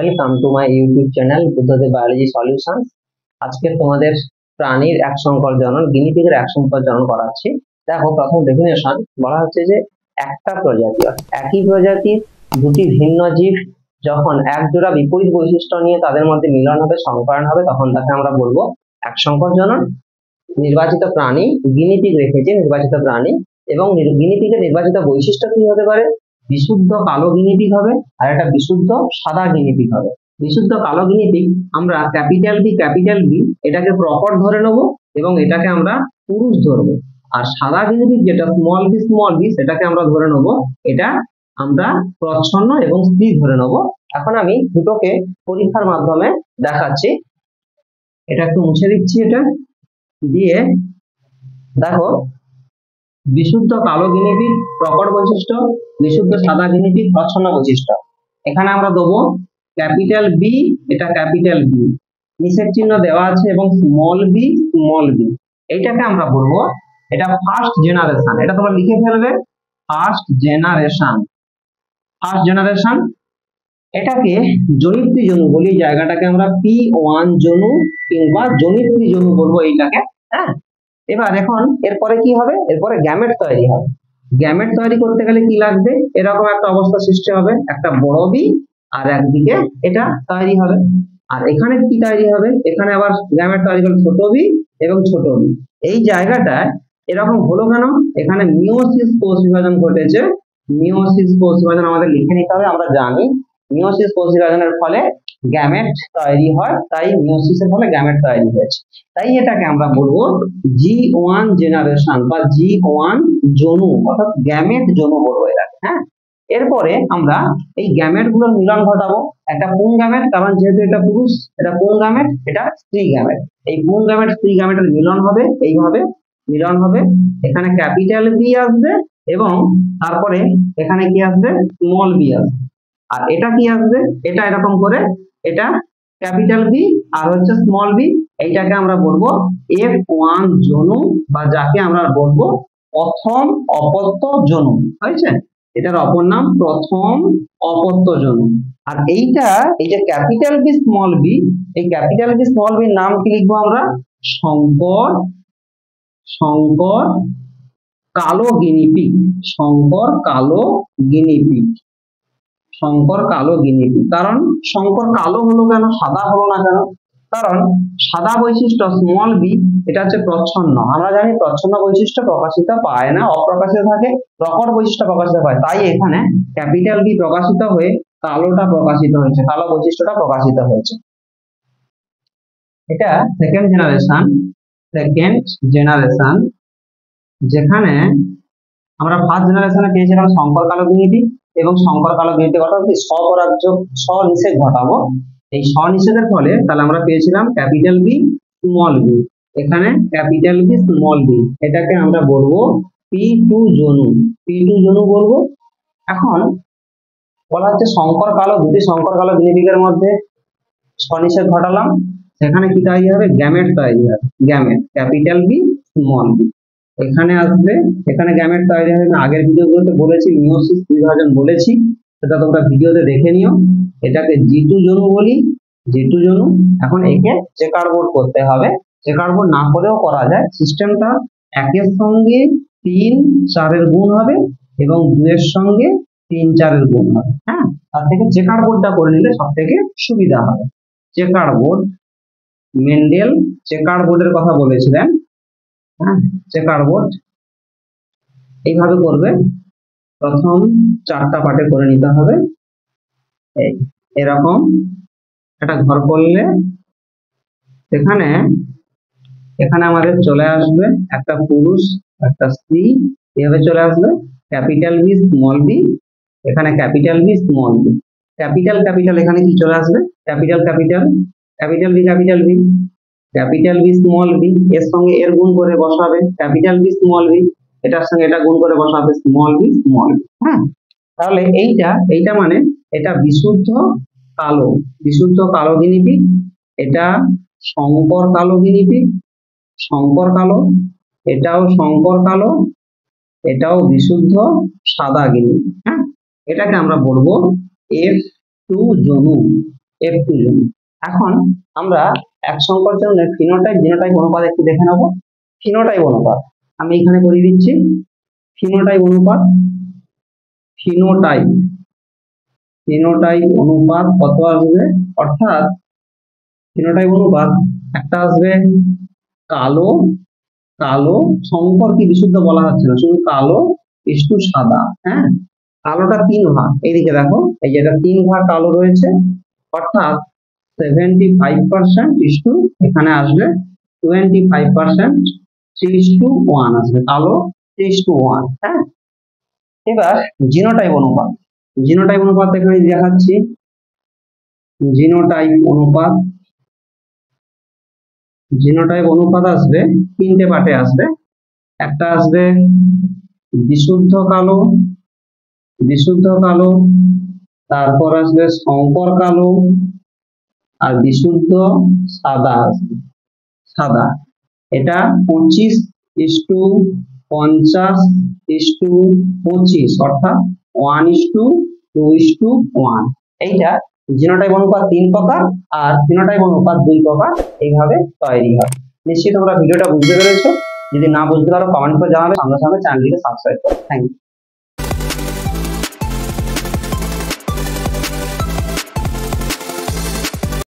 Welcome to my YouTube channel Buddhadeb biology solutions. আজকে তোমাদের প্রাণীর এক সংকর জনন গিনিপিগের এক সংকর জনন করাচ্ছি। দেখো, প্রথম ডেফিনেশন বলা হচ্ছে যে একটা প্রজাতি একই প্রজাতির দুটি ভিন্ন জীব যখন এক জোড়া বিপরীত বৈশিষ্ট্য নিয়ে তাদের মধ্যে মিলন হবে, সংকরণ হবে, তখন তাকে আমরা বলবো এক সংকর জনন। নির্বাচিত প্রাণী গিনিপিগ রেখেছে, নির্বাচিত প্রাণী এবং গিনিপিগের নির্বাচিত বৈশিষ্ট্য কি হতে পারে? বিশুদ্ধ কালো গিনিপিগ হবে আর একটা বিশুদ্ধ সাদা গিনিপিগ হবে। বিশুদ্ধ কালো গিনিপিগ আমরা ক্যাপিটাল বি এটাকে প্রকট ধরে নেব এবং এটাকে আমরা পুরুষ ধরবো। আর সাদা গিনিপিগ যেটা স্মল বি সেটাকে আমরা ধরে নেব, এটা আমরা প্রচ্ছন্ন এবং স্ত্রী ধরে নেব। এখন আমি দুটোকে পরীক্ষার মাধ্যমে দেখাচ্ছি। এটা একটু মুছে দিচ্ছি, এটা দিয়ে দেখো, বিশুদ্ধ কালো গিনিপিগ প্রকট বৈশিষ্ট্য, বিশুদ্ধ সাদা গিনিপিগ প্রচ্ছন্ন বৈশিষ্ট্য। এখানে আমরা দেবো ক্যাপিটাল বি, এটা ক্যাপিটাল বি, নিষেধ চিহ্ন দেওয়া আছে এবং স্মল বি। এইটাকে আমরা বলবো এটা ফার্স্ট জেনারেশন। এটা তোমরা লিখে ফেলবে, ফার্স্ট জেনারেশন। এটাকে জনিত্রী জনু বলি, জায়গাটাকে আমরা P1 জনু কিংবা জনিত্রী জনু বলবো এইটাকে। হ্যাঁ, এবার এখন এরপরে কি হবে? এরপরে গ্যামেট তৈরি হবে। গ্যামেট তৈরি করতে গেলে কি লাগবে? এরকম একটা অবস্থা সৃষ্টি হবে, একটা বড় বি আর একদিকে এটা তৈরি হবে। আর এখানে কি তৈরি হবে? এখানে আবার গ্যামেট তৈরি করলে ছোট বি এবং ছোট বি। এই জায়গাটায় এরকম হলো কেন? এখানে মিওসিস কোষ বিভাজন ঘটেছে। মিওসিস কোষ বিভাজন আমাদের লিখে নিতে হবে। আমরা জানি মিওসিস কোষ বিভাজনের ফলে গ্যামেট তৈরি হয়, তাই মিওসিসের ফলে গ্যামেট তৈরি হয়েছে। তাই এটাকে আমরা বলবো G1 জেনারেশন বা G1 জনু, অর্থাৎ গ্যামেট জনু বলবো এটাকে। হ্যাঁ, এরপরে আমরা এই গ্যামেট গুলোর মিলন ঘটাবো। একটা পুং গ্যামেট, কারণ যেহেতু এটা পুরুষ, এটা পুং গ্যামেট, এটা স্ত্রী গ্যামেট। এই পুং গ্যামেট স্ত্রী গ্যামেটের মিলন হবে, এইভাবে মিলন হবে। এখানে ক্যাপিটাল বি আসবে এবং তারপরে এখানে কি আসবে? স্মল বি আসবে। আর এটা কি আসবে? এটা এরকম করে, এটা ক্যাপিটাল বি আর হচ্ছে স্মল বি। এইটাকে আমরা বলবো F1 জনু বা যাকে আমরা বলবো প্রথম অপত্য জনু। হয়েছে? এটার অপর নাম প্রথম অপত্য জনু। আর এইটা, এই যে ক্যাপিটাল বি স্মল বি, এই ক্যাপিটাল বি স্মল বির নাম কি লিখবো আমরা? সংকর কালো গিনিপিগ। সংকর কালো গিনিপিগ। কারণ সংকর কালো হলো কেন, সাদা হলো না কেন? কারণ সাদা বৈশিষ্ট্য স্মল বি, এটা হচ্ছে প্রচ্ছন্ন। আমরা জানি প্রচ্ছন্ন বৈশিষ্ট্য প্রকাশিত পায় না, অপ্রকাশিত থাকে। প্রকট বৈশিষ্ট্য প্রকাশিত পায়, তাই এখানে ক্যাপিটাল বি প্রকাশিত হয়ে কালোটা প্রকাশিত হয়েছে, কালো বৈশিষ্ট্যটা প্রকাশিত হয়েছে। এটা সেকেন্ড জেনারেশন, যেখানে আমরা ফার্স্ট জেনারেশনে পেয়েছিলাম সংকর কালো গিনিপিগ এবং সংকর কালো গিনিপিগ অর্থাৎ স্বনিষেধ ঘটাবো। এই স্বনিষেধের ফলে তাহলে আমরা পেয়েছিলাম ক্যাপিটাল বি স্মল বি। এখানে ক্যাপিটাল বি স্মল বি, এটাকে আমরা বলবো P2 জনু বলবো। এখন বলা হচ্ছে সংকর কালো, দুটি সংকর কালো গিনিপিগের মধ্যে স্বনিষেধ ঘটালাম, সেখানে কি তৈরি হবে? গ্যামেট তৈরি হবে। Gamete capital B small B এখানে আসবে, এখানে গ্যামেট তৈরি হবে। আগের ভিডিওগুলোতে বলেছি, মিওসিস বিভাজন বলেছি, সেটা তোমরা ভিডিওতে দেখে নিও। এটাকে G2 জনু বলি, G2 জনু। এখন একে চেকার বোর্ড করতে হবে। চেকার বোর্ড না করেও করা যায়। সিস্টেমটা 1 এর সঙ্গে 3 4 এর গুণ হবে এবং 2 এর সঙ্গে 3 4 এর গুণ হবে। হ্যাঁ, তার থেকে চেকার বোর্ডটা করে নিলে সব থেকে সুবিধা হবে। চেকার বোর্ড, মেন্ডেল চেকার বোর্ডের কথা বলেছিলেন। হ্যাঁ, চেকার বোর্ড এইভাবে করবে। প্রথম 4টা পার্টে করে নিতে হবে। এরকম একটা ঘর করলে এখানে আমাদের চলে আসবে একটা পুরুষ, একটা স্ত্রী, এভাবে চলে আসবে। ক্যাপিটাল বি স্মল বি, এখানে capital B small B. Capital এখানে কি চলে আসবে? ক্যাপিটাল বি স্মল বি, এর সঙ্গে এর গুণ করে বসাবে ক্যাপিটাল বি স্মল বি, এটার সঙ্গে এটা গুণ করে বসাবে স্মল বি। হ্যাঁ, তাহলে এইটা মানে এটা বিশুদ্ধ কালো গিনিপিগ, এটা সংকর কালো গিনিপিগ, এটাও সংকর কালো, এটাও বিশুদ্ধ সাদা গিনিপিগ। হ্যাঁ, এটাকে আমরা বলবো F2 জনু। F2 জন্য। এখন আমরা এক সংকর জন্য ফিনোটাইপ জিনোটাইপ অনুপাত একটু দেখে নেব। ফিনোটাইপ অনুপাত আমি এখানে করে দিচ্ছি। ফিনোটাইপ অনুপাত, ফিনোটাইপ ফিনোটাইপ অনুপাত কত আসবে, অর্থাৎ ফিনোটাইপ অনুপাত একটা আসবে কালো, কালো সংকর কি বিশুদ্ধ বলা হচ্ছে না, শুধু কালো ইস্টু সাদা। হ্যাঁ, কালোটা 3 ভাগ, এইদিকে দেখো এই যেটা 3 ভাগ কালো রয়েছে, অর্থাৎ 75% ইস্টু এখানে আসবে 25%, 3:1 আসবে, কালো 3:1। হ্যাঁ, এবার জিনোটাইপ অনুপাত, জিনোটাইপ অনুপাত এখানে দেখাচ্ছি। জিনোটাইপ অনুপাত, জিনোটাইপ অনুপাত আসবে 3টে পার্টে আসবে। একটা আসবে বিশুদ্ধ কালো, বিশুদ্ধ কালো, তারপর আসবে সংকর কালো, আর বিশুদ্ধ সাদা আসবে, সাদা। এটা 25:50:25, অর্থাৎ 1:2:1। এইটা জিনোটাইপ অনুপাত 3 প্রকার আর ফিনোটাইপ অনুপাত 2 প্রকার, এইভাবে তৈরি হয়। নিশ্চয়ই তোমরা ভিডিওটা বুঝতে পেরেছো। যদি না বুঝতে পারো কমেন্ট করে জানাবে, সঙ্গে সঙ্গে চ্যানেলটিকে সাবস্ক্রাইব করো। Thank you.